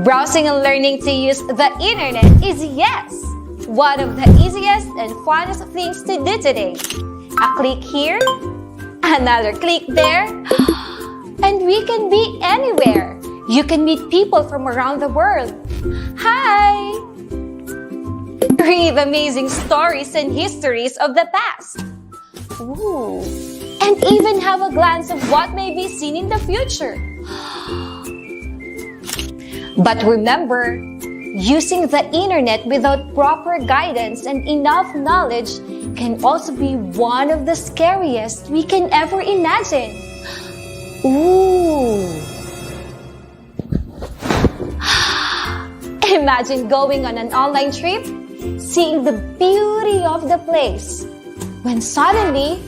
Browsing and learning to use the internet is, yes, one of the easiest and funnest things to do today. A click here, another click there, and we can be anywhere. You can meet people from around the world. Hi! Read amazing stories and histories of the past. Ooh. And even have a glance of what may be seen in the future. But remember, using the internet without proper guidance and enough knowledge can also be one of the scariest we can ever imagine. Ooh! Imagine going on an online trip, seeing the beauty of the place, when suddenly,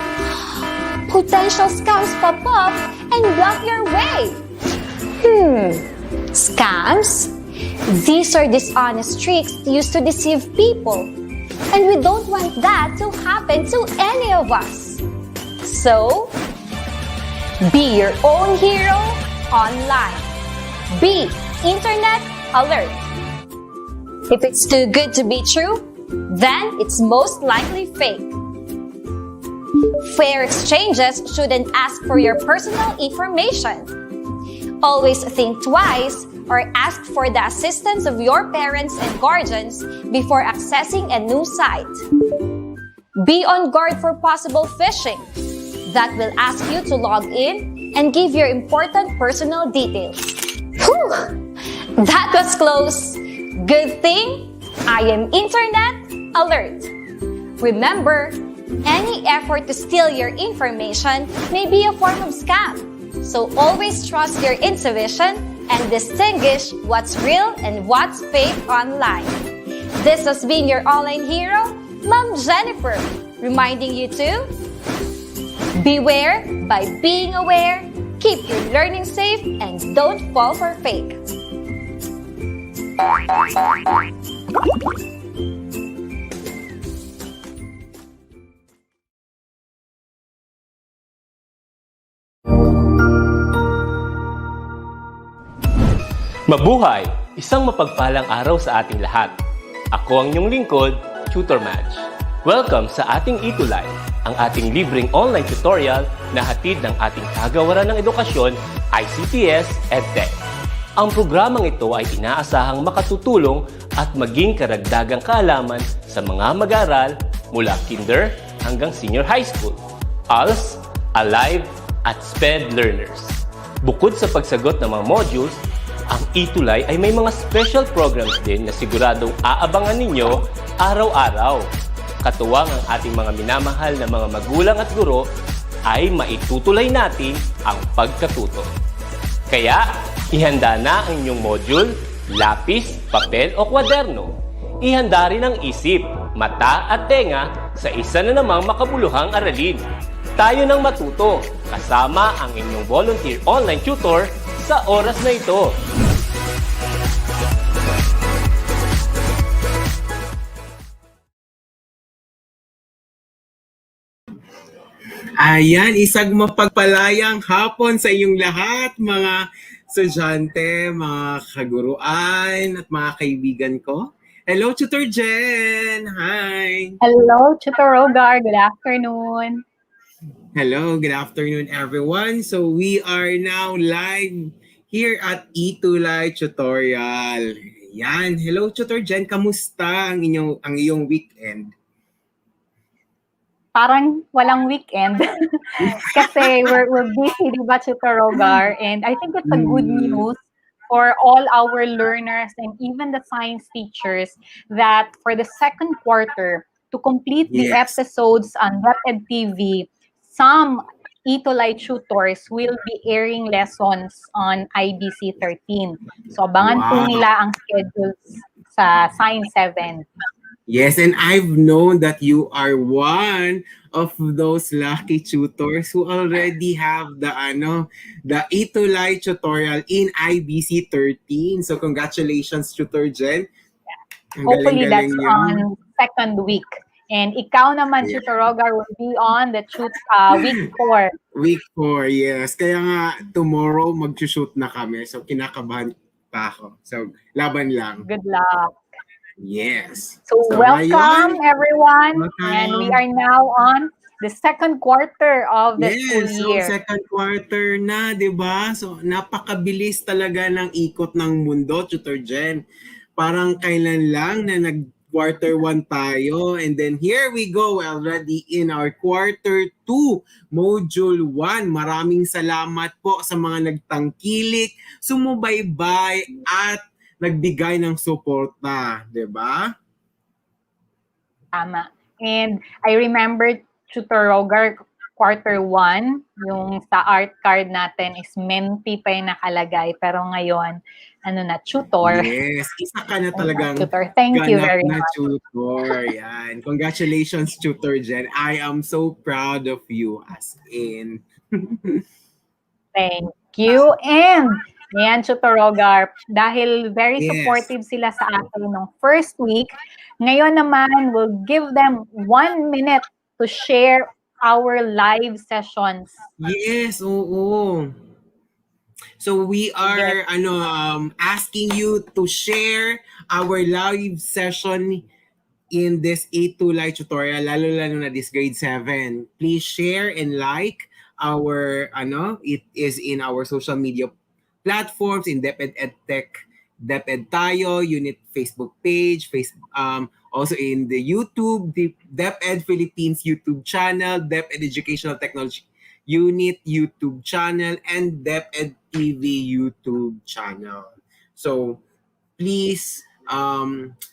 potential scams pop up and block your way. Scams? These are dishonest tricks used to deceive people, and we don't want that to happen to any of us. So, be your own hero online. Be internet alert. If it's too good to be true, then it's most likely fake. Fair exchanges shouldn't ask for your personal information. Always think twice or ask for the assistance of your parents and guardians before accessing a new site. Be on guard for possible phishing that will ask you to log in and give your important personal details. Whew! That was close. Good thing I am internet alert. Remember, any effort to steal your information may be a form of scam. So always trust your intuition and distinguish what's real and what's fake online. This has been your online hero, Ma'am Jennifer, reminding you to beware by being aware, keep your learning safe, and don't fall for fake. Mabuhay! Isang mapagpalang araw sa ating lahat. Ako ang inyong lingkod, Tutor Madge. Welcome sa ating ETUlay, ang ating libreng online tutorial na hatid ng ating kagawaran ng edukasyon, ICTS EdTech. Ang programang ito ay inaasahang makatutulong at maging karagdagang kaalaman sa mga mag-aaral mula kinder hanggang senior high school, ALS, Alive, at SPED learners. Bukod sa pagsagot ng mga modules, ang ETUlay ay may mga special programs din na siguradong aabangan ninyo araw-araw. Katuwang ang ating mga minamahal na mga magulang at guro ay maitutulay natin ang pagkatuto. Kaya, ihanda na ang inyong module, lapis, papel o kwaderno. Ihanda rin ang isip, mata at tenga sa isa na namang makabuluhang aralin. Tayo nang matuto kasama ang inyong volunteer online tutor sa oras na ito. Ayan, isang mapagpalayang hapon sa inyong lahat, mga estudyante, mga kaguruan, at mga kaibigan ko. Hello, Tutor Jen! Hi! Hello, Superrogar. Good afternoon. Hello, good afternoon, everyone. So we are now live here at ETUlay tutorial. Ayan, hello, Tutor Jen. Kamusta ang iyong weekend? Parang walang weekend kasi we're busy, di ba, Superrogar? And I think it's a good news for all our learners and even the science teachers that for the second quarter, to complete the episodes on DepEd TV, some ETUlay tutors will be airing lessons on IBC 13. So abangan po nila ang schedules sa Science 7. Yes, and I've known that you are one of those lucky tutors who already have the ETUlay tutorial in IBC 13. So congratulations, Tutor Jen. Hopefully that's on second week. And ikaw naman, Superrogar, will be on the week 4. Week 4, yes. Kaya nga, tomorrow mag-shoot na kami. So kinakabahan pa ako. So, laban lang. Good luck. Yes. So welcome ngayon, everyone, and we welcome. are now on the second quarter of the school Yes, so year. second quarter na, 'di ba? So napakabilis talaga ng ikot ng mundo, Tutor Jen. Parang kailan lang na nag quarter 1 tayo, and then here we go already in our quarter 2, module 1. Maraming salamat po sa mga nagtangkilik, sumubaybay at nagbigay ng suporta, 'di ba? Tama. And I remember Superrogar quarter 1, yung sa art card natin is mentee pa yung nakalagay. Pero ngayon, ano na, tutor. Yes, isa ka na talagang Tutor. Thank you ganap very na much. tutor. Yan. Congratulations, Tutor Jen. I am so proud of you as in. Thank you. And, ayan, Superrogar, dahil very Yes. supportive sila sa atin nung first week, ngayon naman, we'll give them 1 minute to share our live sessions. Yes, oo. So we are Yes. asking you to share our live session in this ETUlay tutorial, lalo na this grade 7. Please share and like our, it is in our social media platforms, in DepEd EdTech, DepEd Tayo, Unit Facebook page, also in the YouTube, the DepEd Philippines YouTube channel, DepEd Educational Technology Unit YouTube channel, and DepEd TV YouTube channel. So please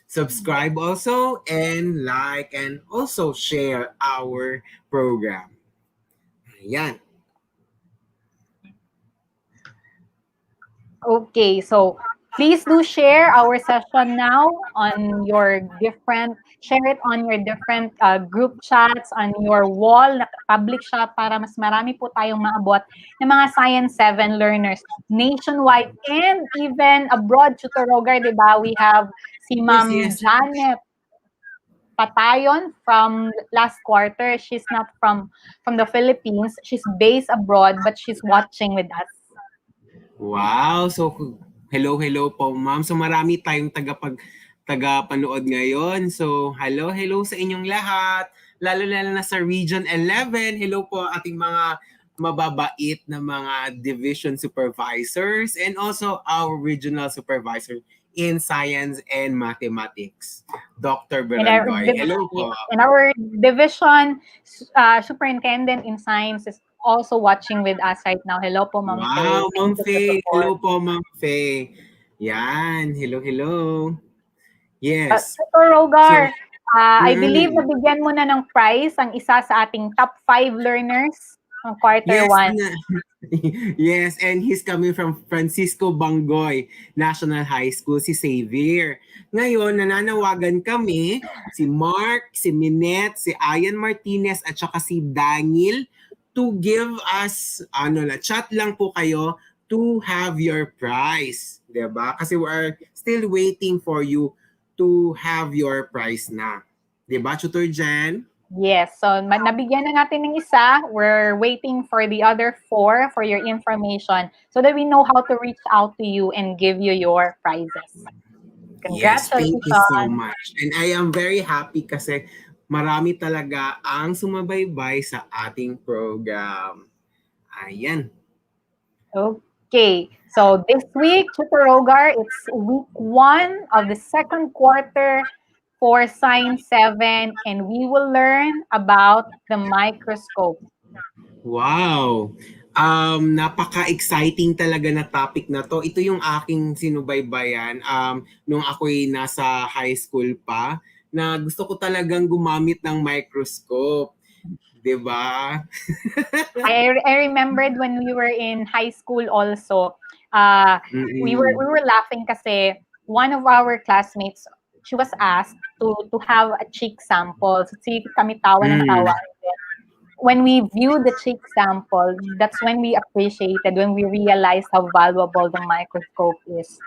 subscribe also, and like, and also share our program. Ayan. Okay, so please do share our session now on your share it on your different group chats, on your wall, public chat, para mas marami po tayong maabot ng mga Science 7 learners nationwide and even abroad. Superrogar, di ba? We have si Ma'am Yes. Janet Patayon from last quarter. She's not from the Philippines. She's based abroad, but she's watching with us. Wow. So, hello po, ma'am. So, marami tayong tagapanood ngayon. So, hello sa inyong lahat. Lalo na sa Region 11. Hello po ating mga mababait na mga division supervisors, and also our regional supervisor in science and mathematics, Dr. Berangoy. Hello po. And our division superintendent in science is also watching with us right now. Hello po, Ma'am Faye. Wow, Ma'am Thank you for Faye. support. Hello po, Ma'am Faye. Yan. Hello. Yes. Superrogar, I Mm. believe nabigyan mo na ng prize ang isa sa ating top 5 learners ng quarter 1. Yes, and he's coming from Francisco Bangoy National High School, si Xavier. Ngayon, nananawagan kami, si Mark, si Minette, si Ian Martinez, at saka si Daniel, to give us, chat lang po kayo to have your prize. Diba? Kasi we are still waiting for you to have your prize na. Diba, Tutor Jen? Yes, so nabigyan na natin ng isa. We're waiting for the other 4 for your information so that we know how to reach out to you and give you your prizes. Yes, thank Congratulations. you so much. And I am very happy kasi marami talaga ang sumabaybay sa ating program. Ayan. Okay, so this week, Superrogar, it's week 1 of the second quarter for Science 7, and we will learn about the microscope. Wow. Napaka-exciting talaga na topic na to. Ito yung aking sinubaybayan nung ako'y nasa high school pa, na gusto ko talagang gumamit ng microscope. 'Di ba? I remembered when we were in high school also, we were laughing kasi one of our classmates, she was asked to have a cheek sample. So, kami tawa ng tawa. When we viewed the cheek sample, that's when we appreciated, when we realized how valuable the microscope is.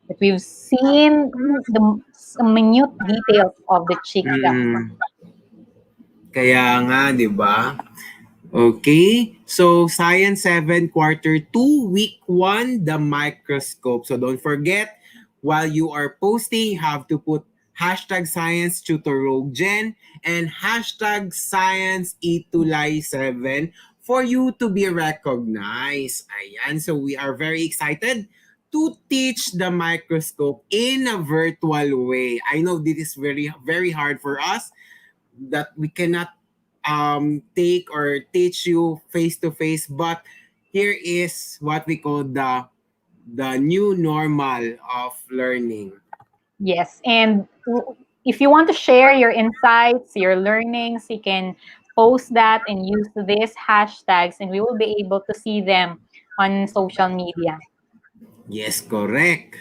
That we've seen the minute details of the cheek. Kaya nga, 'di ba? Okay, so Science 7, Quarter 2, Week 1, the microscope. So don't forget, while you are posting, you have to put hashtag Science Tutoroggen and hashtag Science ETUlay 7 for you to be recognized. Ayan, so we are very excited to teach the microscope in a virtual way. I know this is very, very hard for us that we cannot take or teach you face to face, but here is what we call the new normal of learning. Yes, and if you want to share your insights, your learnings, you can post that and use these hashtags, and we will be able to see them on social media. Yes, correct.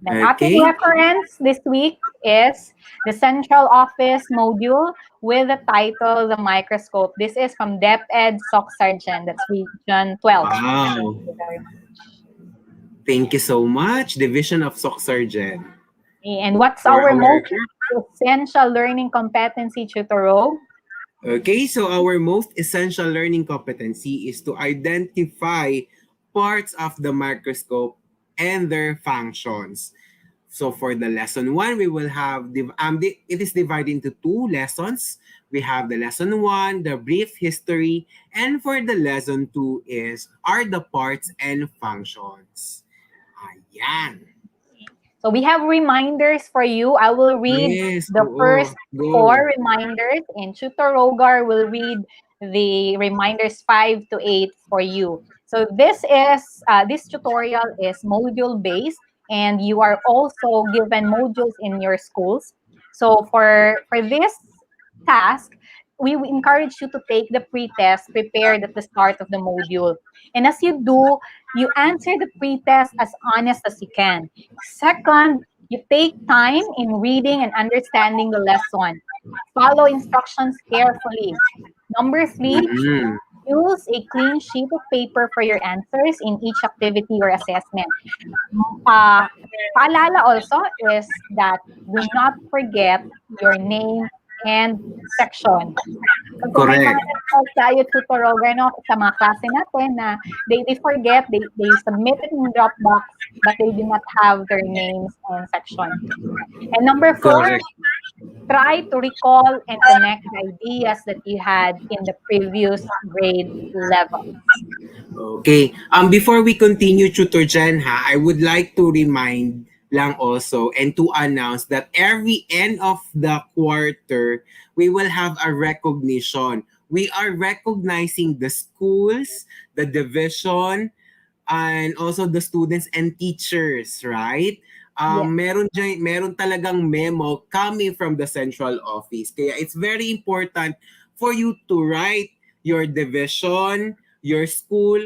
The ating Okay. reference this week is the Central Office module with the title The Microscope. This is from DepEd SOC Sergeant. That's region 12. Thank Wow. you very much. Thank you so much, Division of Soc Surgeon, And what's for our our. most essential learning competency, Tutoro? Okay, so our most essential learning competency is to identify parts of the microscope and their functions. So for the lesson one, we will have it is divided into two lessons. We have the lesson one, the brief history, and for the lesson two is are the parts and functions. Ayan. So we have reminders for you. I will read Yes, the oo. first Go. 4 reminders, and Tutor will read the reminders 5 to 8 for you. So this tutorial is module based, and you are also given modules in your schools. So for this task, we encourage you to take the pre-test prepared at the start of the module. And as you do, you answer the pre-test as honest as you can. Second, you take time in reading and understanding the lesson. Follow instructions carefully. Number three, Mm-mm. use a clean sheet of paper for your answers in each activity or assessment. Uh, Paalala also is that do not forget your name and section. Kasi may Correct. mga nag-start tayo Superrogar, no, sa mga klase natin na they forget, they submit it in Dropbox, but they do not have their names and section. And number four, Correct. try to recall and connect the ideas that you had in the previous grade level. Okay. Before we continue, Tutor Jen, ha, I would like to remind lang also and to announce that every end of the quarter, we will have a recognition. We are recognizing the schools, the division, and also the students and teachers, right? Yes. Meron talagang memo coming from the central office. Kaya it's very important for you to write your division, your school,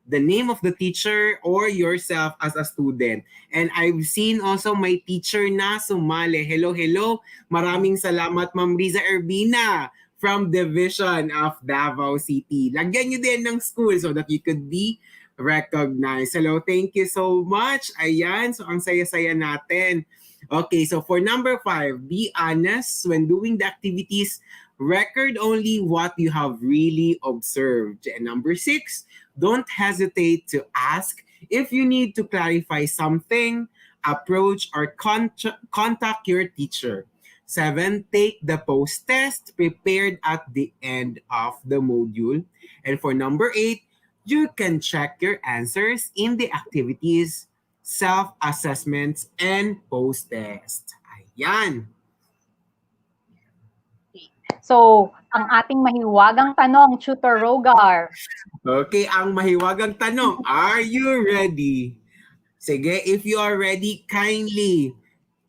the name of the teacher, or yourself as a student. And I've seen also my teacher na sumali. Hello, hello. Maraming salamat, Ma'am Riza Erbina from Division of Davao City. Lagyan nyo din ng school so that you could be recognized. Hello, thank you so much. Ayan, so ang saya-saya natin. Okay, so for number 5, be honest when doing the activities. Record only what you have really observed. And number 6, don't hesitate to ask if you need to clarify something, approach or contact your teacher. 7, take the post-test prepared at the end of the module. And for number 8, you can check your answers in the activities, self-assessments, and post-test. Ayan. So, ang ating mahiwagang tanong, Tutor Rogar. Okay, ang mahiwagang tanong, are you ready? Sige, if you are ready, kindly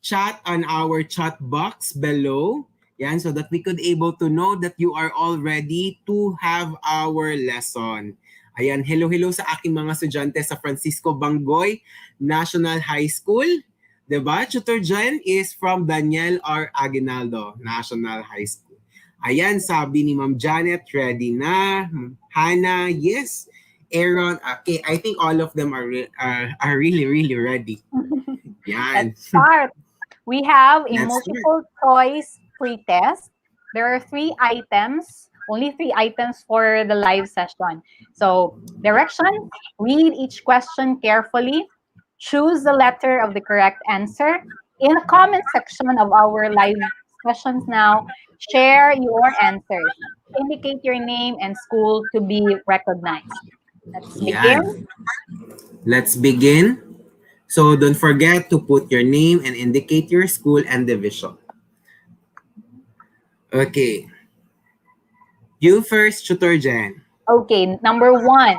chat on our chat box below. Yan, so that we could able to know that you are all ready to have our lesson. Ayan, hello sa aking mga estudyante sa Francisco Bangoy National High School. Diba? Tutor Jen is from Daniel R. Aguinaldo National High School. Ayan, sabi ni Ma'am Janet, ready na. Hannah, yes. Aaron, okay, I think all of them are really, really ready. Yan. Let's start. We have a Let's start. multiple choice pre-test. There are 3 items Only 3 items for the live session. So, directions, read each question carefully, choose the letter of the correct answer. In the comment section of our live sessions now, share your answers. Indicate your name and school to be recognized. Let's begin. Yan. Let's begin. So don't forget to put your name and indicate your school and division. Okay. You first, Tutor Jen. Okay, number 1.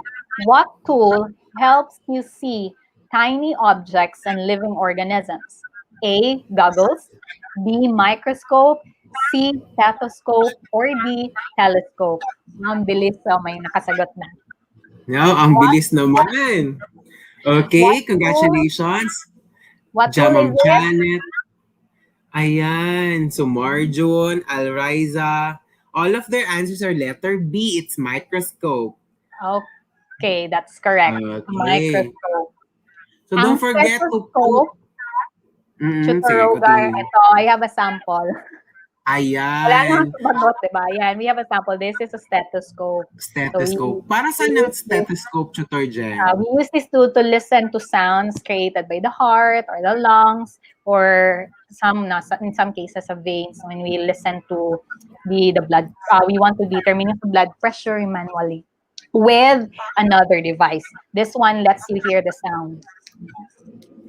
What tool helps you see tiny objects and living organisms? A. Goggles. B. Microscope. C. Stethoscope. Or D. Telescope. Ang bilis, so may nakasagot na. No, ang bilis naman. Okay, congratulations. What tool is Ma'am it? Janet. Ayan. So Marjon, Alriza, all of their answers are letter B. It's microscope. Okay, that's correct. Okay. Microscope. So Ang don't forget to put... stethoscope, Sige, Superrogar, continue. ito, I have a sample. Wala namang Ayan. sumagot, diba? Yan, we have a sample. This is a stethoscope. Stethoscope. Para saan ang stethoscope, Tutor Jen? We use this tool to listen to sounds created by the heart or the lungs or in some cases of veins when we listen to the blood. We want to determine the blood pressure manually with another device. This one lets you hear the sound.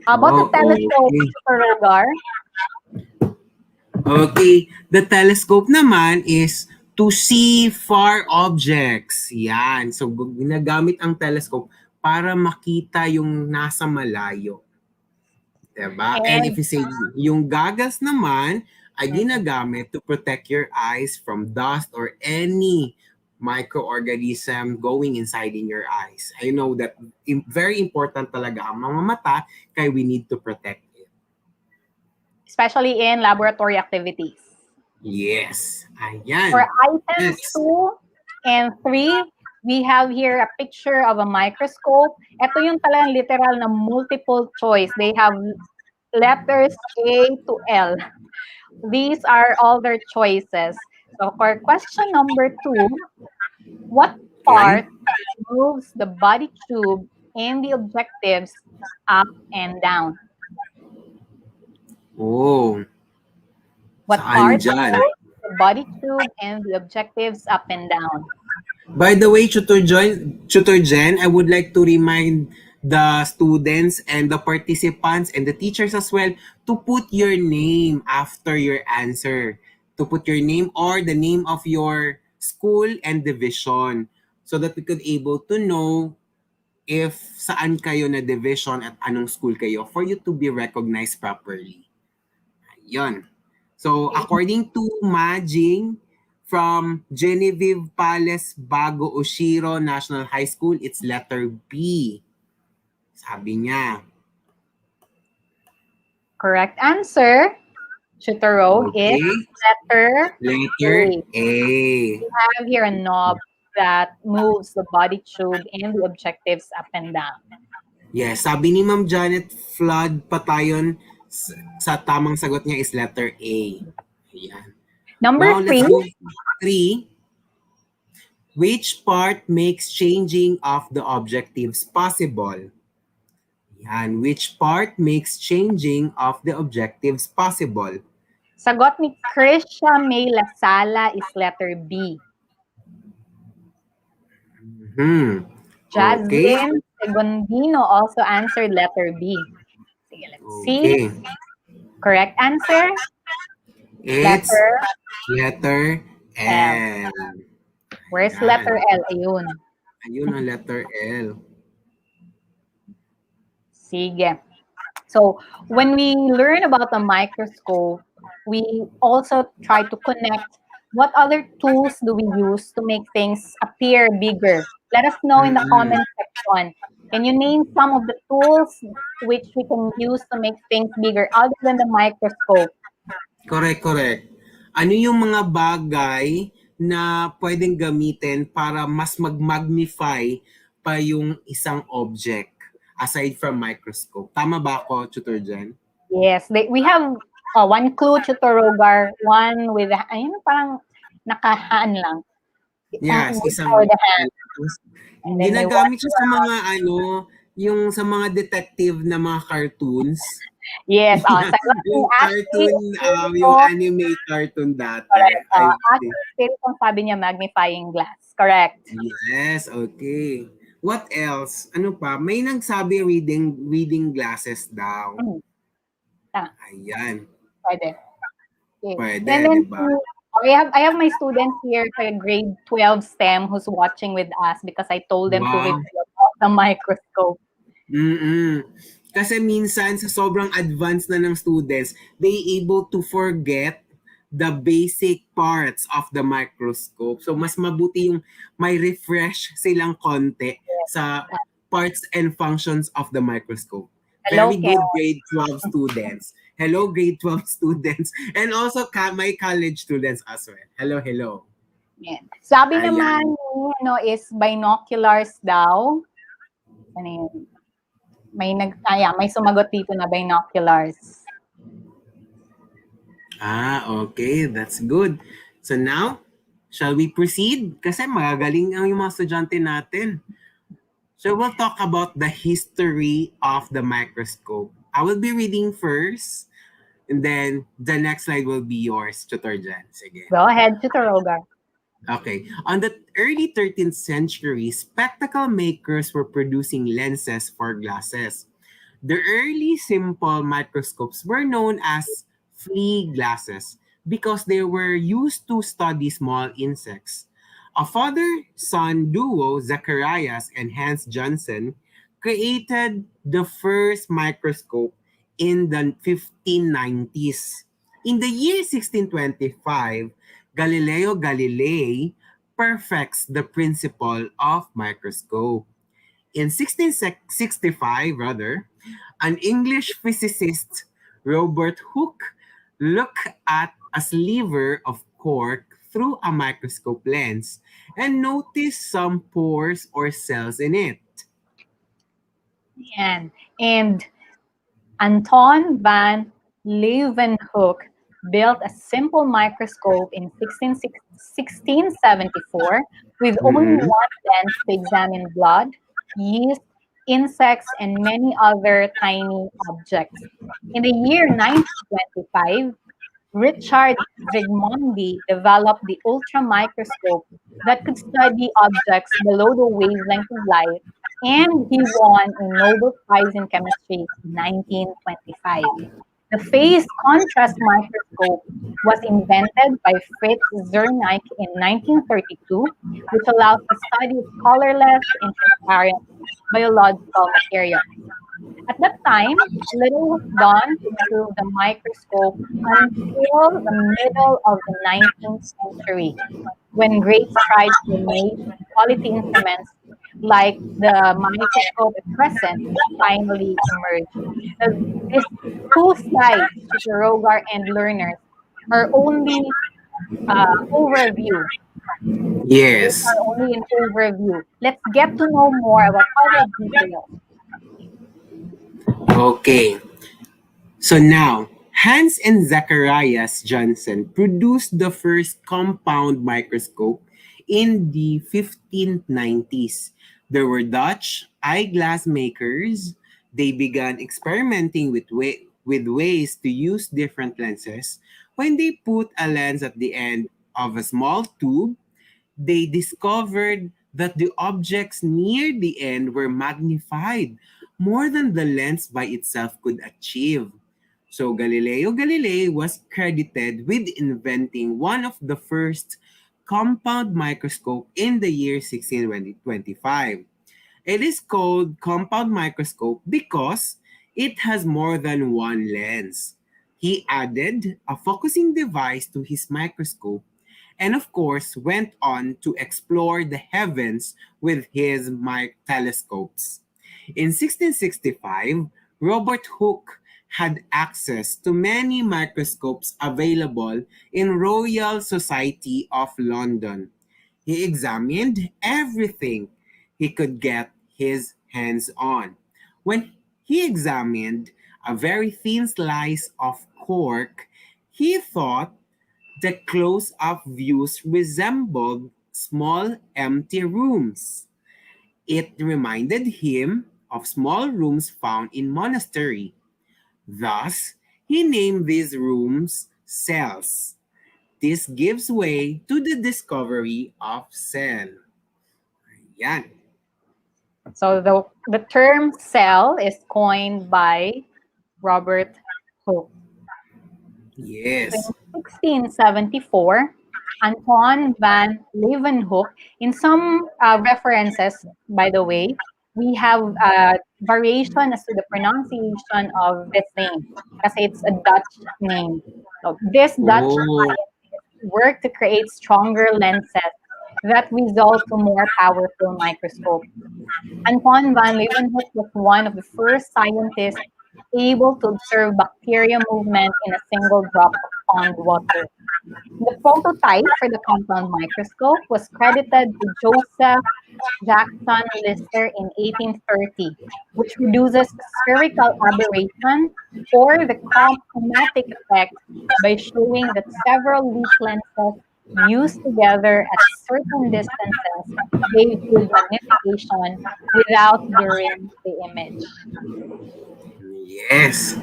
How about the telescope, Mr. Rogar? Okay. The telescope naman is to see far objects. Yan. So, ginagamit ang telescope para makita yung nasa malayo. Diba? And if you say, yung goggles naman ay ginagamit to protect your eyes from dust or any microorganism going inside in your eyes. I know that very important talaga ang mga mata kaya we need to protect it. Especially in laboratory activities. Yes. Ayan. For items 2 and 3, we have here a picture of a microscope. Ito yung talagang literal na multiple choice. They have letters A to L. These are all their choices. So for question number 2, what part moves the body tube and the objectives up and down? Oh. What Saan part dyan? moves the body tube and the objectives up and down? By the way, Tutor Jen, I would like to remind the students and the participants and the teachers as well to put your name after your answer. To put your name or the name of your school and division so that we could able to know if saan kayo na division at anong school kayo for you to be recognized properly. Ayun. So, according to Majing from Genevieve Palace Bago Oshiro National High School, it's letter B. Sabi niya. Correct answer, Chutaro, Okay. is letter A. We have here a knob that moves the body tube and the objectives up and down. Yes, sabi ni Ma'am Janet Flood Patayon sa tamang sagot niya is letter A. Ayan. Number Now, 3, let's go 3. Which part makes changing of the objectives possible? Yan. Which part makes changing of the objectives possible? sagot ni Krisha May Lasala is letter B. Jasmine Segondino also answered letter B. Sige, let's see. Correct answer? It's letter L. Where's letter L? Ayun. Ayun ang letter L. Sige. So, when we learn about the microscope, we also try to connect what other tools do we use to make things appear bigger. Let us know in the comment section. Can you name some of the tools which we can use to make things bigger other than the microscope? Correct. Ano yung mga bagay na pwedeng gamitin para mas mag-magnify pa yung isang object aside from microscope? Tama ba ako, Tutor Jen? Yes. We have one clue, Tutor Rogar, one with, ayun, parang nakahaan lang. Yes, isang for the hand, tapos and then they walk ginagamit siya sa mga yung sa mga detective na mga cartoons. yes, Yung actually, cartoon, yung Espiritu, anime cartoon dati. correct. I Actually, Espiritu ang sabi niya magnifying glass. Correct. Yes, okay. What else? Ano pa? May nagsabi reading glasses daw. Hmm, tama, Ayan. pwede. Okay. Pwede, And di then ba? I have my students here for grade 12 STEM who's watching with us because I told them to Wow. review about the microscope. Mm-mm. Kasi minsan sa sobrang advanced na ng students, they able to forget the basic parts of the microscope. So mas mabuti yung may refresh silang konti sa parts and functions of the microscope. Hello, Very Ken. good grade 12 students. Hello grade 12 students. And also my college students as well. Hello, hello. Yan. Sabi Ayan. naman is binoculars daw. Ano yun? May sumagot dito na binoculars. Okay. That's good. So now, shall we proceed? Kasi magagaling ang yung mga estudyante natin. So we'll talk about the history of the microscope. I will be reading first, and then the next slide will be yours, Tutor Jan. Sige. Go ahead, Superrogar. Okay. On the early 13th century, spectacle makers were producing lenses for glasses. The early simple microscopes were known as flea glasses because they were used to study small insects. A father-son duo, Zacharias and Hans Johnson, created the first microscope in the 1590s. In the year 1625, Galileo Galilei perfects the principle of microscope. In 1665, an English physicist, Robert Hooke, looked at a sliver of cork through a microscope lens and noticed some pores or cells in it. Yan. And Anton van Leeuwenhoek built a simple microscope in 1674 with only Mhm. one lens to examine blood, yeast, insects, and many other tiny objects. In the year 1925, Richard Zsigmondy developed the ultramicroscope that could study objects below the wavelength of light, and he won a Nobel Prize in Chemistry in 1925. The phase contrast microscope was invented by Fritz Zernick in 1932, which allows the study of colorless and transparent biological materials. At that time, little was done to improve the microscope until the middle of the 19th century, when great strides were made in quality instruments like the microscope at present finally emerged. Now, these two slides, Superrogar and learners, are only overview. These Yes. are only an overview. Let's get to know more about other details. Okay. So now, Hans and Zacharias Johnson produced the first compound microscope in the 1590s. There were Dutch eyeglass makers. They began experimenting with ways to use different lenses. When they put a lens at the end of a small tube, they discovered that the objects near the end were magnified more than the lens by itself could achieve. So Galileo Galilei was credited with inventing one of the first compound microscope in the year 1625. It is called compound microscope because it has more than one lens. He added a focusing device to his microscope and of course went on to explore the heavens with his telescopes. In 1665, Robert Hooke had access to many microscopes available in Royal Society of London. He examined everything he could get his hands on. When he examined a very thin slice of cork, he thought the close-up views resembled small empty rooms. It reminded him of small rooms found in monastery. Thus, he named these rooms cells. This gives way to the discovery of cell. Yan. So the term cell is coined by Robert Hooke. So Yes. in 1674, Anton van Leeuwenhoek, in some references, by the way, we have variation as to the pronunciation of this name because it's a Dutch name. So this Dutch Oh. scientist worked to create stronger lenses that result to more powerful microscopes. Anton van Leeuwenhoek was one of the first scientists able to observe bacteria movement in a single drop of pond water. The prototype for the compound microscope was credited to Joseph Jackson Lister in 1830, which reduces spherical aberration or the chromatic effect by showing that several leaf lenses used together at certain distances gave good magnification without blurring the image. Yes.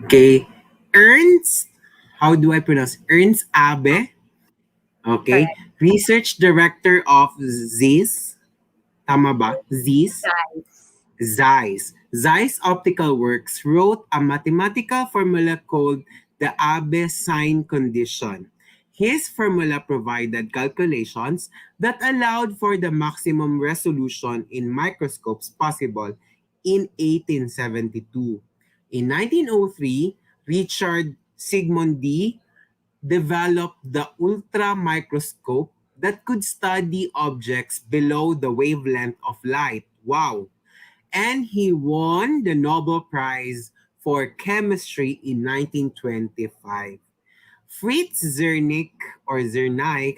Okay. Ernst, how do I pronounce? Ernst Abe. Okay. Correct, Research Director of ZIS. Tama ba? ZIS? guys. Zeiss Optical Works wrote a mathematical formula called the Abbe sign condition. His formula provided calculations that allowed for the maximum resolution in microscopes possible in 1872. In 1903, Richard Sigmundi developed the ultra microscope that could study objects below the wavelength of light. Wow! And he won the Nobel Prize for Chemistry in 1925. Fritz Zernick or Zernick,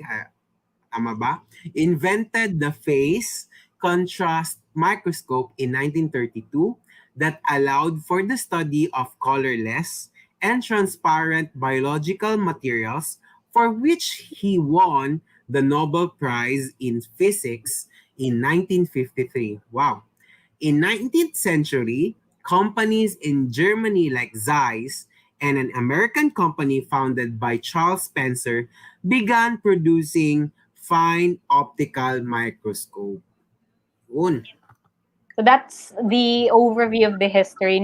tama ba? Invented the phase contrast microscope in 1932 that allowed for the study of colorless and transparent biological materials, for which he won the Nobel Prize in Physics in 1953. Wow. In 19th century, companies in Germany like Zeiss and an American company founded by Charles Spencer began producing fine optical microscope. Yun. So that's the overview of the history.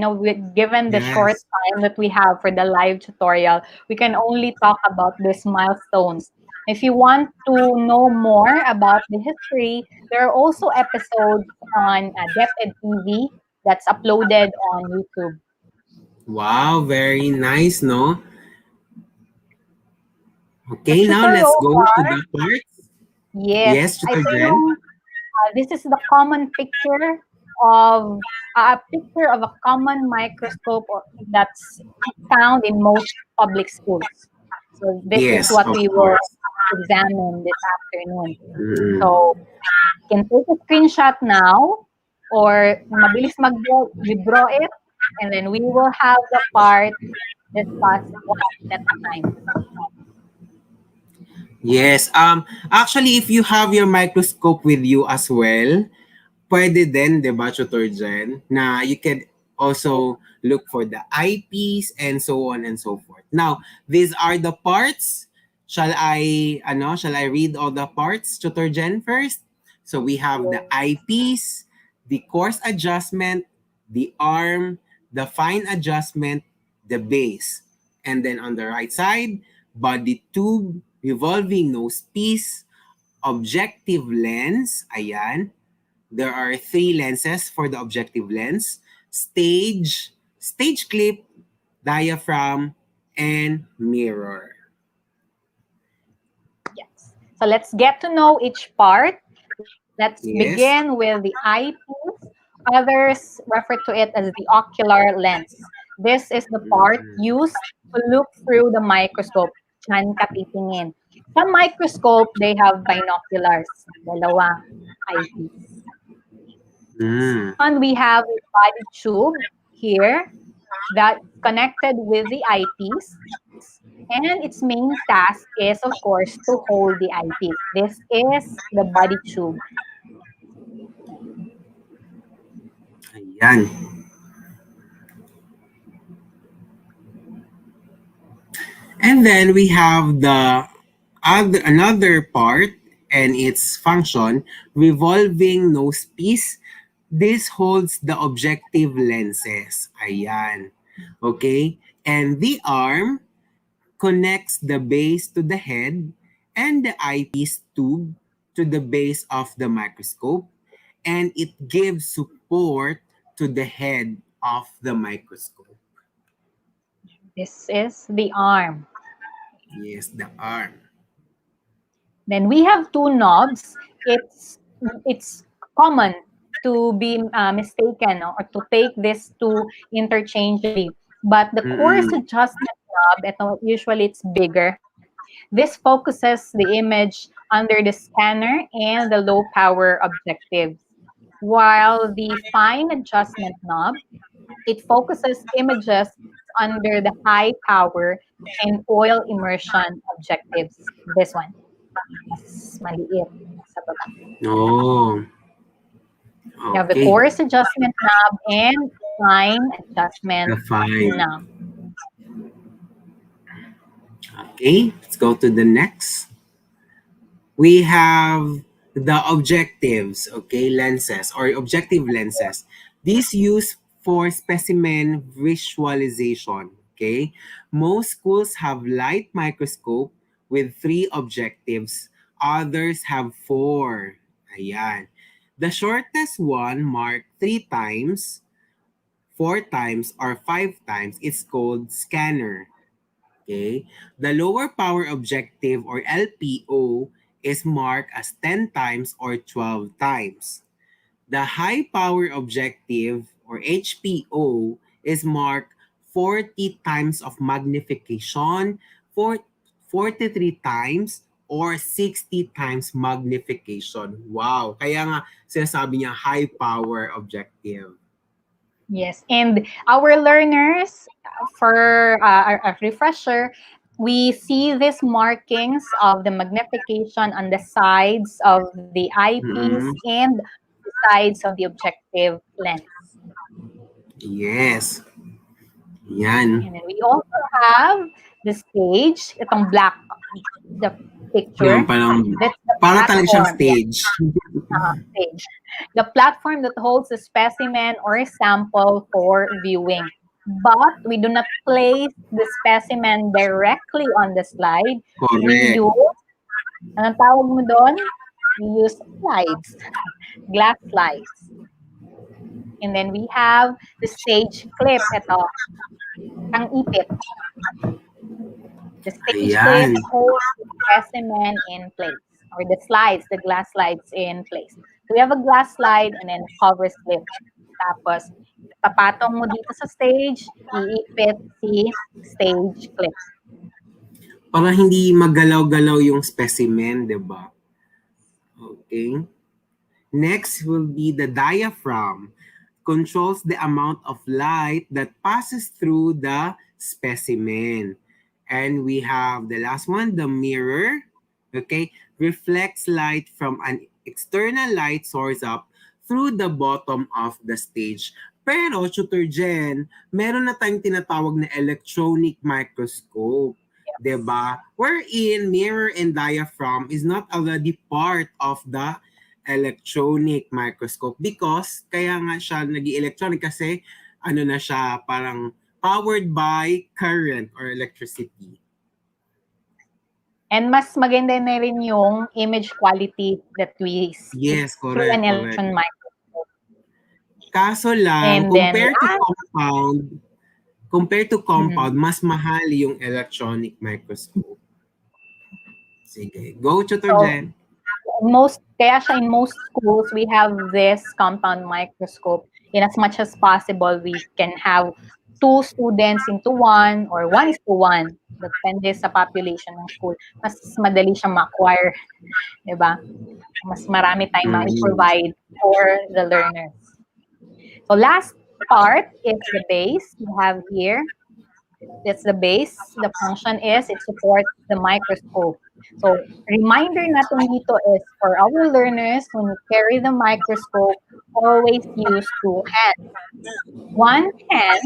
Given the short Yes. time that we have for the live tutorial, we can only talk about these milestones. If you want to know more about the history, there are also episodes on DepEd TV that's uploaded on YouTube. Wow, very nice, no? So Okay, now let's go to Superrogar, the parts. yes, Yes, ito Tutor Jen? yung this is the common picture of a picture of a common microscope that's found in most public schools. So this is Yes, what of we will course. examine this afternoon. Mm. So you can take a screenshot now or mabilis mag-draw, you draw it, and then we will have the part discussed one at a time. Yes. Actually, if you have your microscope with you as well, pwede din, di ba, Tutor Jen, na you can also look for the eyepiece and so on and so forth. Now, these are the parts. Shall I read all the parts, Tutor Jen, first? So we have the eyepiece, the coarse adjustment, the arm, the fine adjustment, the base. And then on the right side, body tube, revolving nose piece, objective lens, ayan. There are three lenses for the objective lens: stage clip, diaphragm, and mirror. Yes. So let's get to know each part. Let's Yes. begin with the eyepiece. Others refer to it as the ocular lens. This is the part used to look through the microscope. Diyan ka titingin. Sa microscope, they have binoculars. Dalawa eyepiece. Mm. And we have a body tube here that's connected with the eyepiece. And its main task is, of course, to hold the eyepiece. This is the body tube. Ayan. And then we have the another part and its function, revolving nose piece. This holds the objective lenses. Ayan. Okay? And the arm connects the base to the head and the eyepiece tube to the base of the microscope, and it gives support to the head of the microscope. This is the arm. Yes, the arm. Then we have two knobs. It's common to be mistaken, no, or to take these two interchangeably. But the course Mm-mm. adjustment knob, usually it's bigger. This focuses the image under the scanner and the low power objectives. While the fine adjustment knob, it focuses images under the high power and oil immersion objectives. This one, mas maliit sa baba. Oh, You have the okay. coarse adjustment knob and fine adjustment The fine. knob. Okay, let's go to the next. We have the objectives, okay, lenses or objective lenses. These used for specimen visualization, okay? Most schools have light microscope with 3 objectives. Others have 4. Ayan. The shortest one marked 3 times, 4 times, or 5 times is called scanner. Okay? The lower power objective or LPO is marked as 10 times or 12 times. The high power objective or HPO is marked 40 times of magnification, 43 times, or 60 times magnification. Wow! Kaya nga sinasabi niya high power objective. Yes, and our learners, for a refresher, we see these markings of the magnification on the sides of the eyepiece Mm-mm. and the sides of the objective lens. Yes. Yan. And then we also have the stage, itong black, the picture. Yung parang, That's the para talaga siyang platform. Yeah. stage. Stage. The platform that holds a specimen or a sample for viewing. But we do not place the specimen directly on the slide. We Correct. use, anong tawag mo doon? We use slides, glass slides. And then we have the stage clip. Ito, ang ipit. The stage Ayan. clip holds the specimen in place, or the slides, the glass slides in place. So we have a glass slide and then cover slip. Tapos, papatong mo dito sa stage, iipit si stage clip. Para hindi magalaw-galaw yung specimen, di ba? Okay. Next will be the diaphragm. Controls the amount of light that passes through the specimen. And we have the last one, the mirror. Okay. Reflects light from an external light source up through the bottom of the stage. Pero, Tutor Jen, meron na tayong tinatawag na electronic microscope. Diba? Wherein mirror and diaphragm is not already part of the electronic microscope because kaya nga siya nag-electronic kasi ano na siya parang powered by current or electricity. And mas maganda na rin yung image quality that we see Yes, through correct, an correct. electron microscope. Kaso lang, And then compared to compound, mas mahal yung electronic microscope. Sige, go Tutor So, Jen. Kaya siya in most schools, we have this compound microscope. In as much as possible, we can have 2 students into 1 or 1:1. Depende sa population ng school. Mas madali siyang ma-acquire. Diba? Mas marami tayong ma-provide for the learners. So last part is the base. You have here That's the base. The function is it supports the microscope. So, reminder natin dito is for our learners, when you carry the microscope, always use two hands. One hand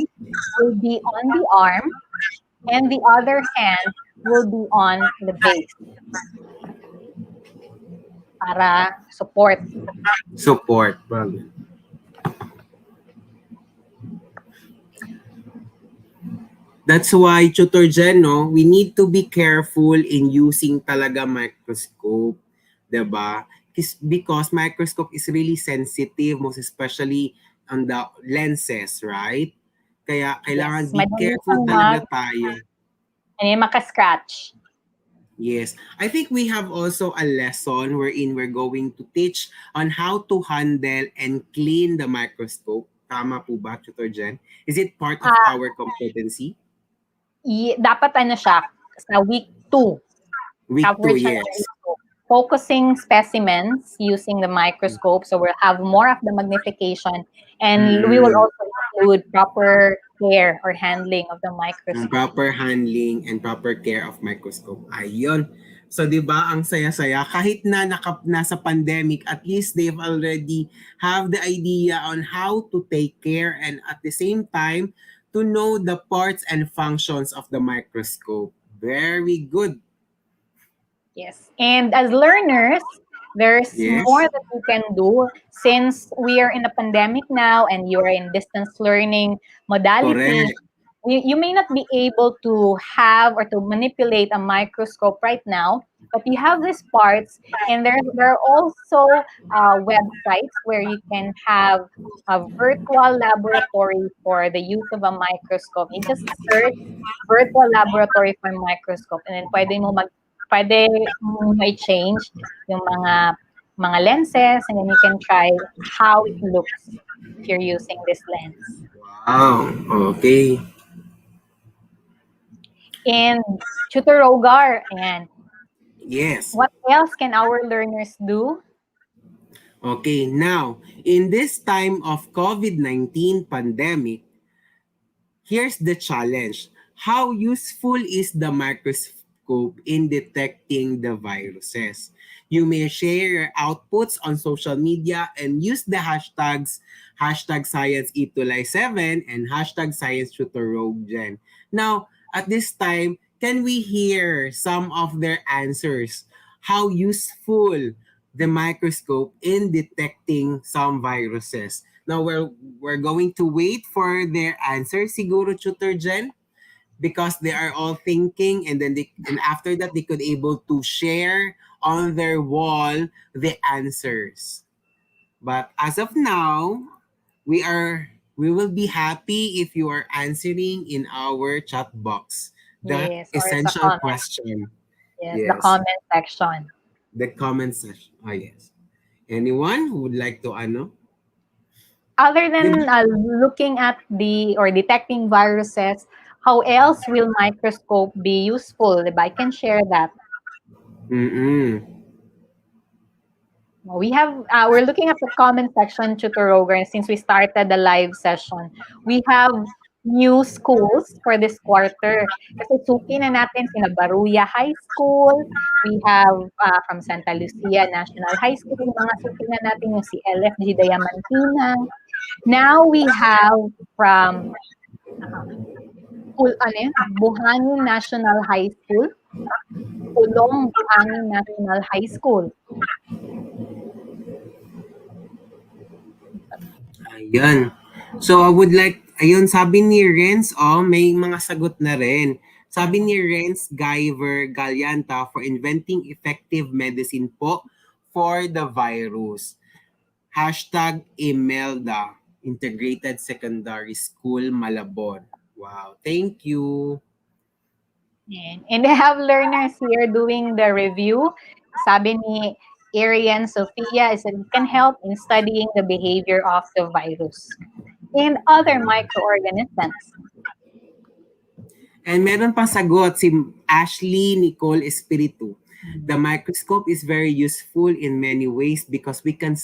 will be on the arm, and the other hand will be on the base para support. Support. Bagay. That's why, Tutor Jen, no, we need to be careful in using talaga microscope, 'di ba? Because microscope is really sensitive, most especially on the lenses, right? Kaya kailangan Yes, be madali careful siyang talaga tayo. maka-scratch. Yes. I think we have also a lesson wherein we're going to teach on how to handle and clean the microscope. Tama po ba, Tutor Jen? Is it part of Ah, our competency? dapat siya sa week 2. Week 2, Covered siya ng yes. week 2. Focusing specimens using the microscope, so we'll have more of the magnification, and we will Mm. also include proper care or handling of the Ang microscope. proper handling and proper care of microscope. Ayun. So, di ba, ang saya-saya. Kahit na nasa pandemic, at least they've already have the idea on how to take care and at the same time, to know the parts and functions of the microscope. Very good. Yes. And as learners, there's Yes. more that you can do since we are in a pandemic now and you are in distance learning modality. Correct. You may not be able to have or to manipulate a microscope right now, but you have these parts, and there are also websites where you can have a virtual laboratory for the use of a microscope. You just search virtual laboratory for microscope, and then pwede mo i-change yung mga lenses, and then you can try how it looks if you're using this lens. Wow. Okay. And Superrogar, and Yes. what else can our learners do? Okay. Now, in this time of COVID-19 pandemic, here's the challenge. How useful is the microscope in detecting the viruses? You may share your outputs on social media and use the hashtags #ScienceETUlay7 and #ScienceTutorRogueGen. Now, at this time, can we hear some of their answers? How useful the microscope in detecting some viruses? Now we're going to wait for their answer, siguro Tutor Jen, because they are all thinking, and then and after that they could able to share on their wall the answers. But as of now, we will be happy if you are answering in our chat box the Yes, or sa essential comment. question. Yes, the Yes, comment section. the comment section. Oh yes. Anyone who would like to ano? Other Di than looking at the or detecting viruses, how else will microscope be useful? Diba? I can share that. Mm-mm. We're looking at the comment section, Tutor and since we started the live session, we have new schools for this quarter. Kasi suki na natin sina Baruya High School, we have from Santa Lucia National High School, yung mga suki na natin yung si LFG Diamantina. Now we have from Buhangin National High School, Pulong Buhangin National High School. Ayan. So, I would like, ayun, sabi ni Renz, may mga sagot na rin. Sabi ni Renz Guyver Galyanta for inventing effective medicine po for the virus. #Imelda, Integrated Secondary School, Malabon. Wow, thank you. And they have learners here doing the review. Sabi ni Arian Sophia is that it can help in studying the behavior of the virus and other microorganisms. And meron pang sagot si Ashley Nicole Espiritu. The microscope is very useful in many ways because we can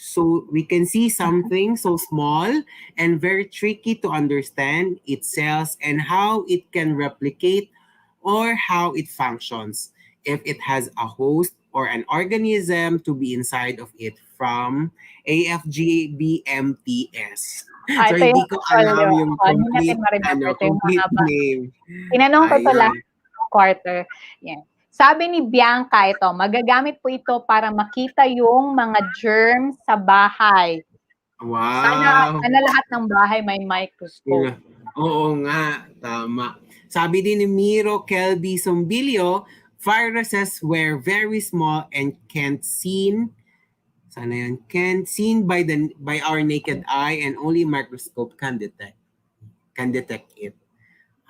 So we can see something so small and very tricky to understand its cells and how it can replicate or how it functions if it has a host or an organism to be inside of it from AFGBMTS. So Ito yung hindi ko folio. alam yung Hindi natin ma-remember ito yung mga complete name. Tinanong ko to last Ayun. quarter. Yan. Sabi ni Bianca ito, magagamit po ito para makita yung mga germs sa bahay. Wow. Sana lahat ng bahay may microscope. Oo nga, tama. Sabi din ni Miro Kelby Sombilio, viruses were very small and can't seen can't seen by our naked eye and only microscope can detect it.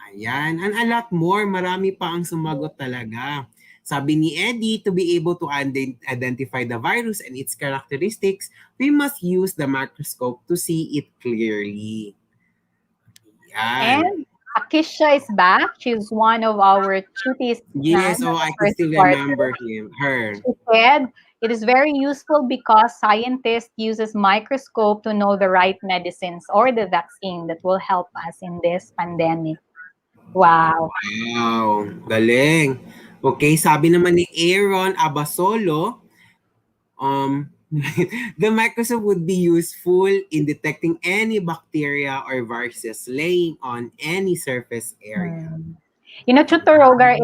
Ayan. And a lot more. Marami pa ang sumagot talaga. Sabi ni Eddie, to be able to identify the virus and its characteristics, we must use the microscope to see it clearly. Yan. And Akisha is back. She's one of our cuties. Yes, I can still remember her. She said, it is very useful because scientists uses microscope to know the right medicines or the vaccine that will help us in this pandemic. Wow. Wow, galing. Okay, sabi naman ni Aaron Abasolo, the microscope would be useful in detecting any bacteria or viruses laying on any surface area. You know, Superrogar,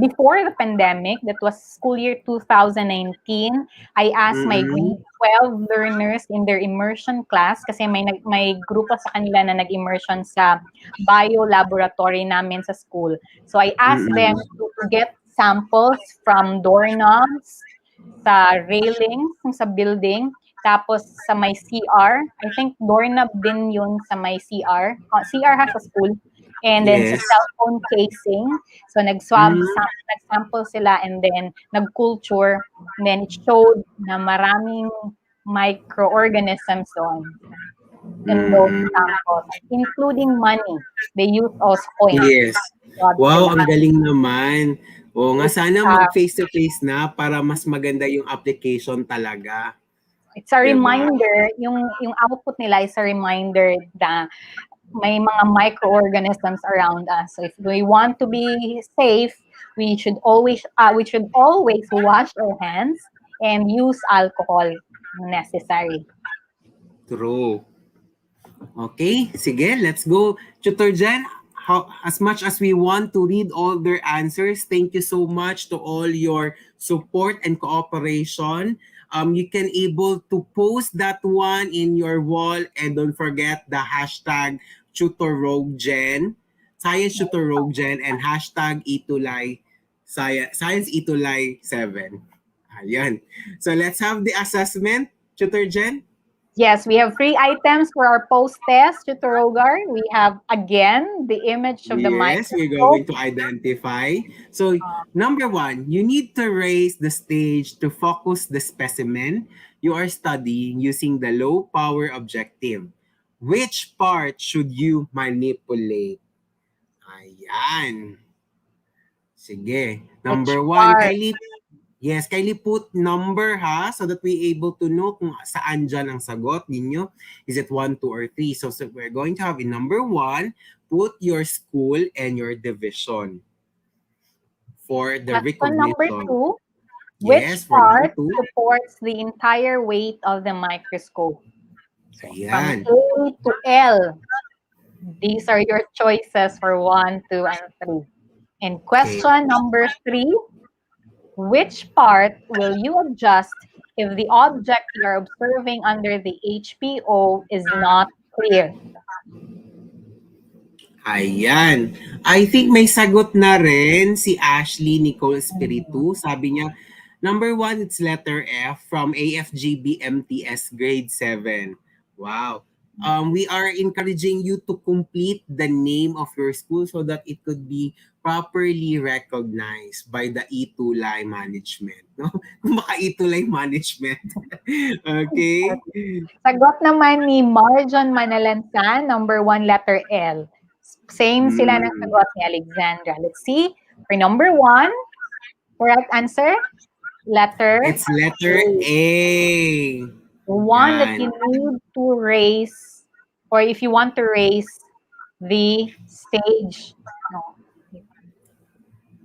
before the pandemic, that was school year 2019, I asked my grade 12 learners in their immersion class, kasi may grupo sa kanila na nag-immersion sa bio laboratory namin sa school. So I asked them to get samples from doorknobs, sa railings sa building, tapos sa may CR. I think doorknob din yun sa may CR. CR ha sa school. And then sa cellphone casing. So nag-sample sila and then nag-culture. And then it showed na maraming microorganisms on in those samples, including money. They use also coins. Yes. Wow, ang galing naman. Oo nga, sana mag-face-to-face na para mas maganda yung application talaga. It's a reminder, yung output nila is a reminder na may mga microorganisms around us. So if we want to be safe, we should always wash our hands and use alcohol necessary. True. Okay, sige, let's go. Tutor Jen, as much as we want to read all their answers, thank you so much to all your support and cooperation. You can able to post that one in your wall and don't forget the hashtag Superrogar, Science Superrogar, and hashtag ETUlay, Science ETUlay 7. Ayan. So let's have the assessment, Tutor Jen. Yes, we have 3 items for our post-test, Superrogar. We have, again, the image of the microscope. Yes, we're going to identify. So, number 1, you need to raise the stage to focus the specimen you are studying using the low-power objective. Which part should you manipulate? Ayan. Sige. Number 1, kindly put number so that we able to know kung saan dyan ang sagot ninyo. Is it 1, 2, or 3? So we're going to have in number 1, put your school and your division for the recognition. Number 2, which part supports the entire weight of the microscope? So from A to L, these are your choices for 1, 2, and 3. And question number 3, which part will you adjust if the object you're observing under the HPO is not clear? Ayan. I think may sagot na rin si Ashley Nicole Espiritu. Sabi niya, number 1, it's letter F from AFGBMTS grade 7. Wow. We are encouraging you to complete the name of your school so that it could be properly recognized by the ETUlay management. No? Baka ETUlay management. Okay? Sagot naman ni Marjon Manalansan, number 1, letter L. Same sila ng sagot ni Alexandra. Let's see. For number 1, correct answer? It's letter A. The one that Yan. you need to raise, or if you want to raise the stage. No.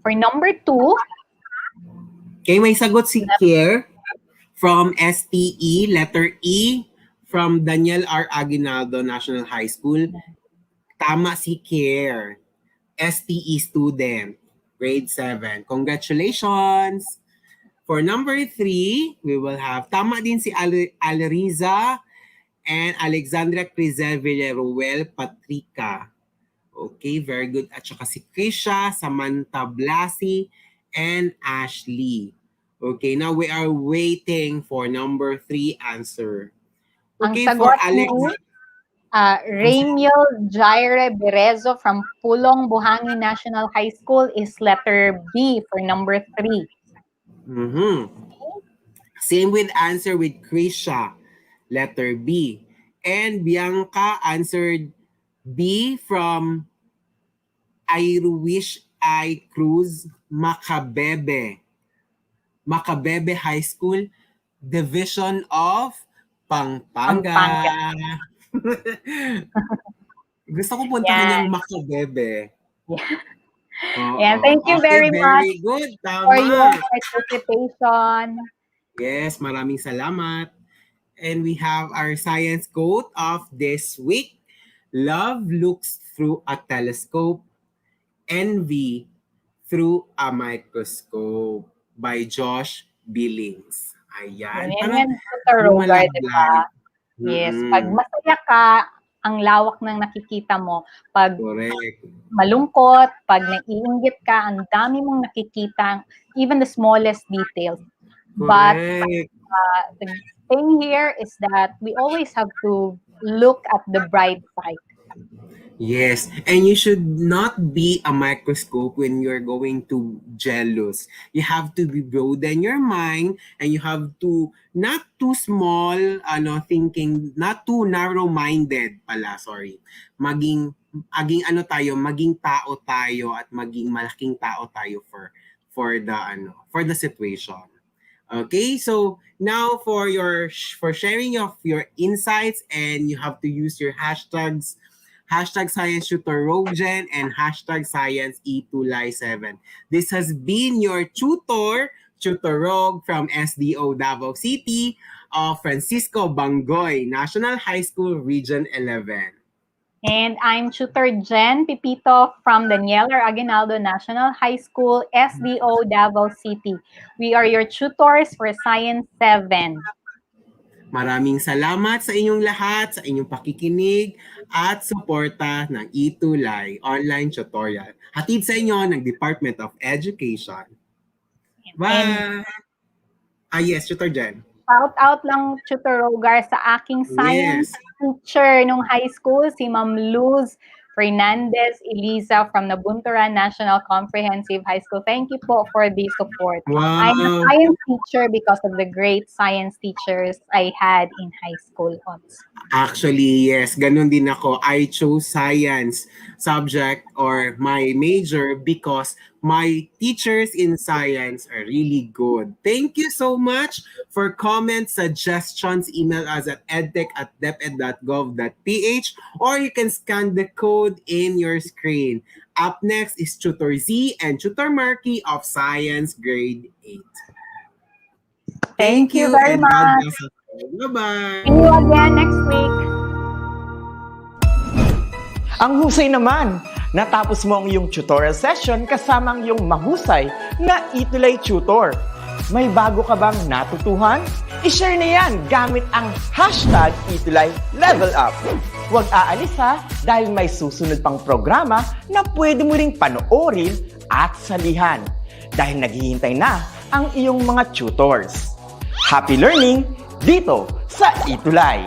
For number 2, Okay, may sagot si Kier from STE, letter E, from Daniel R. Aguinaldo National High School. Tama si Kier. STE student, grade 7. Congratulations! For number 3, we will have, tama din si Alriza and Alexandra Crizel Villaruel Patrica. Okay, very good. At saka si Krisha, Samantha Blasi, and Ashley. Okay, now we are waiting for number 3 answer. ang Okay, for sagot Alex. ni Ramiel Jaire Berezo from Pulong Buhangin National High School is letter B for number 3. Same with answer with Krisha, letter B. And Bianca answered B from Irish I Cruz Macabebe. Macabebe High School, Division of Pampanga. Gusto ko puntahan yung Macabebe. Yeah, thank you Okay, very much very good. for your Tama. participation. Yes, maraming salamat. And we have our science quote of this week. Love looks through a telescope, envy through a microscope, by Josh Billings. Ayan. Yan, Superrogar, di ba? Yes, pag Mm-mm. masaya ka, ang lawak ng nakikita mo. Pag Correct. malungkot, pag naiinggit ka, ang dami mong nakikita, even the smallest details. But Correct. the thing here is that we always have to look at the bright side. Yes, and you should not be a microscope when you're going to jealous. You have to be broaden your mind, and you have to not too small, thinking, not too narrow-minded pala, sorry. Maging maging tao tayo at maging malaking tao tayo for the situation. Okay, so now for sharing of your insights, and you have to use your hashtags, hashtag Science Superrogar and hashtag Science ETUlay 7. This has been your tutor, Tutorog from SDO Davao City of Francisco Bangoy National High School Region 11. And I'm Tutor Jen Pipito from Daniel R. Aguinaldo National High School, SDO Davao City. We are your tutors for Science 7. Maraming salamat sa inyong lahat, sa inyong pakikinig at suporta ng ETUlay online tutorial. Hatid sa inyo ng Department of Education. Bye! Yes, Tutor Jen. Shout out lang, Superrogar, sa aking science teacher nung high school, si Ma'am Luz Fernandez Eliza from Nabunturan National Comprehensive High School. Thank you po for the support. Wow. I'm a science teacher because of the great science teachers I had in high school also. Actually, yes. Ganun din ako. I chose science subject or my major because my teachers in science are really good. Thank you so much for comments, suggestions. Email us at edtech@deped.gov.ph or you can scan the code in your screen. Up next is Tutor Z and Tutor Marky of Science Grade 8. Thank you very and God much. bless us. Bye-bye. See you again next week. Ang husay naman! Natapos mo ang iyong tutorial session kasama ang iyong mahusay na ETUlay tutor. May bago ka bang natutuhan? I-share na yan gamit ang hashtag ETUlay Level Up. Huwag aalis ha, dahil may susunod pang programa na pwede mo ring panoorin at salihan. Dahil naghihintay na ang iyong mga tutors. Happy learning dito sa ETUlay!